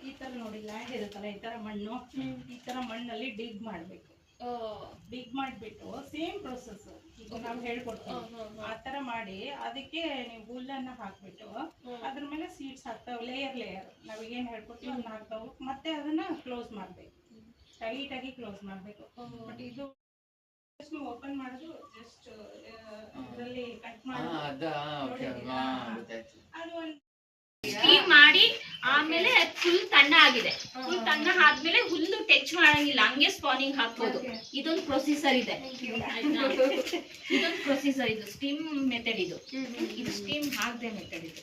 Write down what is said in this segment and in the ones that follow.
ಈ ತರ ನೋಡಿ ಲ್ಯಾಂಡ್ ಇರುತ್ತಲ್ಲ ಈ ತರ ಮಣ್ಣು, ಈ ತರ ಮಣ್ಣಲ್ಲಿ ಡಿಗ್ ಮಾಡ್ಬೇಕು. ಡಿಗ್ ಮಾಡ್ಬಿಟ್ಟು ಸೇಮ್ ಪ್ರೊಸೆಸ್ ಈಗ ನಾವು ಹೇಳ್ಕೊಡ್ತೀವಿ ಆ ತರ ಮಾಡಿ ಅದಕ್ಕೆ ನೀವು ಹುಲ್ಲನ್ನ ಹಾಕ್ಬಿಟ್ಟು ಅದ್ರ ಮೇಲೆ ಸೀಡ್ಸ್ ಹಾಕ್ತಾವೆ. ಲೇಯರ್ ನಾವ್ ಏನ್ ಹೇಳ್ಕೊಡ್ತೀವಿ ಅದನ್ನ ಹಾಕ್ತಾವೆ. ಮತ್ತೆ ಅದನ್ನ ಕ್ಲೋಸ್ ಮಾಡ್ಬೇಕು, ಟೈಟ್ ಆಗಿ ಕ್ಲೋಸ್ ಮಾಡ್ಬೇಕು. ಬಟ್ ಇದು ಓಪನ್ ಮಾಡೋದು ಜಸ್ಟ್ ಇದರಲ್ಲಿ ಕಟ್ ಮಾಡೋದು ಅದು ಒಂದು ಸ್ಟೀಮ್ ಮಾಡಿ ಆಮೇಲೆ ಫುಲ್ ತಣ್ಣ ಆಗಿದೆ. ಫುಲ್ ತಣ್ಣ ಆದ್ಮೇಲೆ ಹುಲ್ಲು ಟಚ್ ಮಾಡಂಗಿಲ್ಲ, ಹಂಗೆ ಸ್ಪಾನಿಂಗ್ ಹಾಕ್ಬೋದು. ಇದೊಂದು ಪ್ರೊಸೀಸರ್ ಇದೆ, ಇದೊಂದು ಪ್ರೊಸೀಸರ್, ಇದು ಸ್ಟೀಮ್ ಮೆಥಡ್. ಇದು ಸ್ಟೀಮ್ ಹಾಕದೆ ಮೆಥಡ್ ಇದು.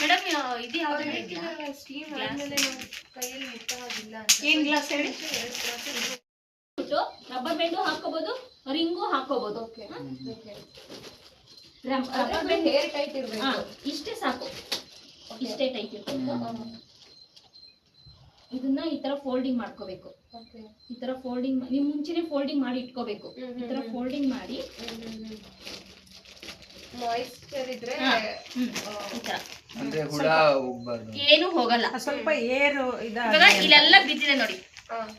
ಮೇಡಮ್ ಇದು ಯಾವ್ದು ಇದೆಯಾ ಸ್ಟೀಮ್ ಆದ್ಮೇಲೆ ಕೈಯಲ್ಲಿ ಮುಟ್ಟೋದಿಲ್ಲ ಅಂತ ಏನ್ ಗ್ಲಾಸ್ ಹೇಳಿ? ರಬ್ಬರ್ ಬ್ಯಾಂಡು ಹಾಕೋಬಹುದು, ರಿಂಗು ಹಾಕೋಬಹುದು. ರಬ್ಬರ್ ಬ್ಯಾಂಡ್ ಹೇರ್ ಟೈಟ್ ಇರಬೇಕು, ಇಷ್ಟೇ ಸಾಕು, ಇಷ್ಟೇ ಟೈಟ್ ಇರಬೇಕು. ಇದನ್ನ ಈ ತರ ಫೋಲ್ಡಿಂಗ್ ಮಾಡ್ಕೋಬೇಕು. ಈ ತರ ಫೋಲ್ಡಿಂಗ್ ನೀವು ಮುಂಚೆನೆ ಫೋಲ್ಡಿಂಗ್ ಮಾಡಿ ಇಟ್ಕೋಬೇಕು. ಈ ತರ ಫೋಲ್ಡಿಂಗ್ ಮಾಡಿ ಮಾಯಿಶ್ಚರ್ ಇದ್ರೆ ಅಂದ್ರೆ ಹುಳ ಹೋಗಬಾರ್ದು, ಏನು ಹೋಗಲ್ಲ. ಸ್ವಲ್ಪ ಏರು ಇವಾಗ ಇಲ್ಲೆಲ್ಲ ಬಿದ್ದಿದೆ ನೋಡಿ,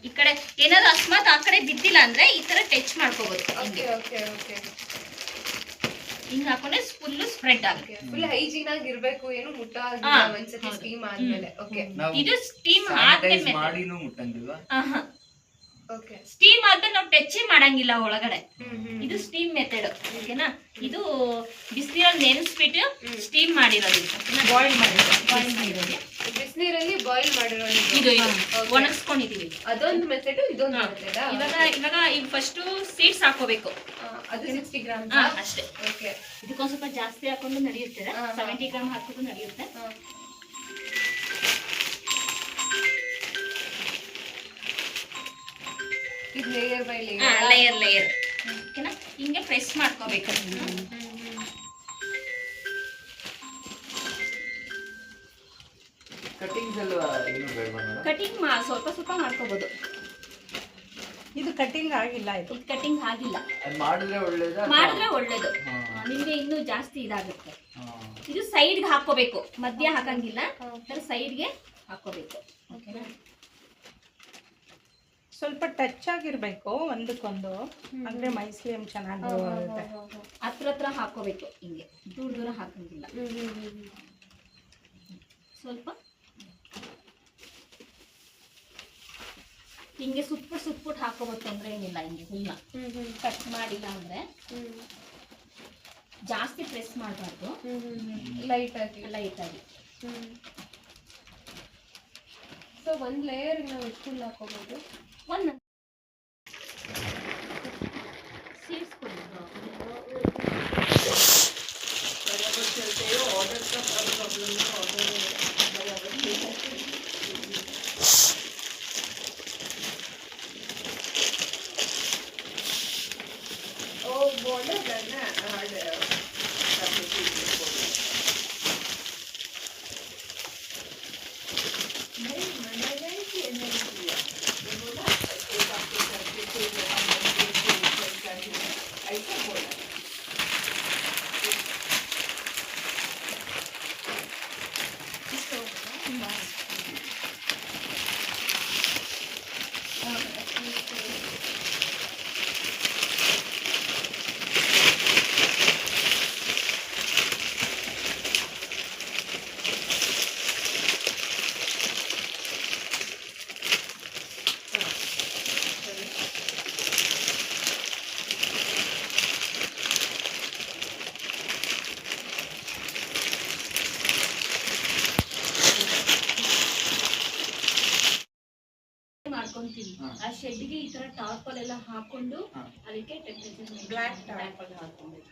ಈ ಕಡೆ ಏನಾದ್ರು ಅಕಸ್ಮಾತ್ ಆ ಕಡೆ ಬಿದ್ದಿಲ್ಲ ಅಂದ್ರೆ ಈ ತರ ಟಚ್ ಮಾಡ್ಕೋಬಹುದು. ಹಿಂಗ್ ಹಾಕೊಂಡ್ರೆ ಫುಲ್ ಸ್ಪ್ರೆಡ್ ಆಗುತ್ತೆ. ಫುಲ್ ಹೈಜೀನ್ ಆಗಿ ಇರ್ಬೇಕು, ಏನು ಮುಟ್ಟಾಗಿಲ್ಲ ಒಂದ್ಸತಿ ಸ್ಟೀಮ್ ಆದ್ಮೇಲೆ. ಇದು ಸ್ಟೀಮ್ ಆದ್ಮೇಲೆ ಮಾಡಿನೂ ಮುಟ್ಟಂಗಿಲ್ವಾ? ಓಕೆ, ಸ್ಟೀಮ್ ಆದ್ಮೇಲೆ ನಾವು ಟಚ್ ಮಾಡಂಗಿಲ್ಲ ಒಳಗಡೆ. ಇದು ಸ್ಟೀಮ್ ಮೆಥಡ್, ಓಕೆನಾ? ಇದು ಬಿಸಿನೀರಲ್ಲಿ ನೆನೆಸ್ಬಿಟ್ಟು ಸ್ಟೀಮ್ ಮಾಡಿರೋದು, ಬಾಯ್ಲ್ ಮಾಡಿರೋದು. ಬಿಸಿನೀರಲ್ಲಿ ಬಾಯ್ಲ್ ಮಾಡಿರೋದು ಇದು ಒಣಗಿಸ್ಕೊಂಡಿದೀವಿ. ಅದೊಂದು ಮೆಥಡ್, ಇದೊಂದು ಮೆಥಡ್. ಇವಾಗ ಈಗ ಫಸ್ಟ್ ಸೀಡ್ಸ್ ಹಾಕೋಬೇಕು. ಅದು 60 ಗ್ರಾಮ್ ಅಷ್ಟೇ. ಓಕೆ, ಇದಕ್ಕೊಂದ್ ಸ್ವಲ್ಪ ಜಾಸ್ತಿ ಹಾಕೊಂಡು ನಡೆಯುತ್ತೆ, 70 ಗ್ರಾಮ್ ಹಾಕಿದ್ರು ನಡೆಯುತ್ತೆ. ಇದು ಲೇಯರ್ ಬೈ ಲೇಯರ್ ಲೇಯರ್, ಓಕೆನಾ? ಹಿಂಗೆ ಪ್ರೆಸ್ ಮಾಡ್ಕೋಬೇಕು. ಕಟಿಂಗ್ಸ್ ಎಲ್ಲ ಏನು ಬೇಡವಾ ಮೇಡಂ? ಕಟಿಂಗ್ ಸ್ವಲ್ಪ ಸ್ವಲ್ಪ ಮಾಡ್ಕೋಬಹುದು. ಇದು ಕಟಿಂಗ್ ಆಗಿಲ್ಲ, ಇದು ಕಟಿಂಗ್ ಆಗಿಲ್ಲ. ಮಾಡಿದ್ರೆ ಒಳ್ಳೇದಾ? ಮಾಡಿದ್ರೆ ಒಳ್ಳೇದು, ನಿಮ್ಗೆ ಇನ್ನೂ ಜಾಸ್ತಿ ಇದಾಗುತ್ತೆ. ಇದು ಸೈಡ್ಗೆ ಹಾಕೋಬೇಕು, ಮಧ್ಯ ಹಾಕಂಗಿಲ್ಲ, ಸೈಡ್ಗೆ ಹಾಕೋಬೇಕು, ಓಕೆನಾ? ಸ್ವಲ್ಪ ಟಚ್ ಆಗಿರ್ಬೇಕು ಒಂದಕ್ಕೊಂದು, ಅಂದ್ರೆ ಮೈಸ್ಲಿಯಂ ಚೆನ್ನಾಗಿ ಬರುತ್ತೆ. ಹತ್ರ ಹಾಕೋಬೇಕು, ಹಿಂಗೆ ದೂರ ಹಾಕಂಗಿಲ್ಲ. ಸ್ವಲ್ಪ ಹಿಂಗೆ ಸುಟ್ಬಿಟ್ಟು ಹಾಕೋಬಹುದು, ತೊಂದ್ರೆ ಏನಿಲ್ಲ. ಹಿಂಗೆ ಹುಲ್ಲ ಕಟ್ ಮಾಡಿಲ್ಲ ಅಂದ್ರೆ ಜಾಸ್ತಿ ಪ್ರೆಸ್ ಮಾಡಬಾರ್ದು, ಲೈಟ್ ಆಗಿ. ಸೊ ಒಂದ್ ಲೇಯರ್ ನಾವು ಎಷ್ಟು ಹುಲ್ಲು ಹಾಕೋಬಹುದು? ಒಂದು ಸೀಡ್ಸ್ ಕೊಡಬೇಕು. ಆ ಶೆಡ್ಗೆ ಈ ತರ ಟಾರ್ಪಲ್ ಎಲ್ಲ ಹಾಕೊಂಡು ಅದಕ್ಕೆ ಬ್ಲ್ಯಾಕ್ ಟಾರ್ಪಲ್ ಹಾಕೋಬೇಕು.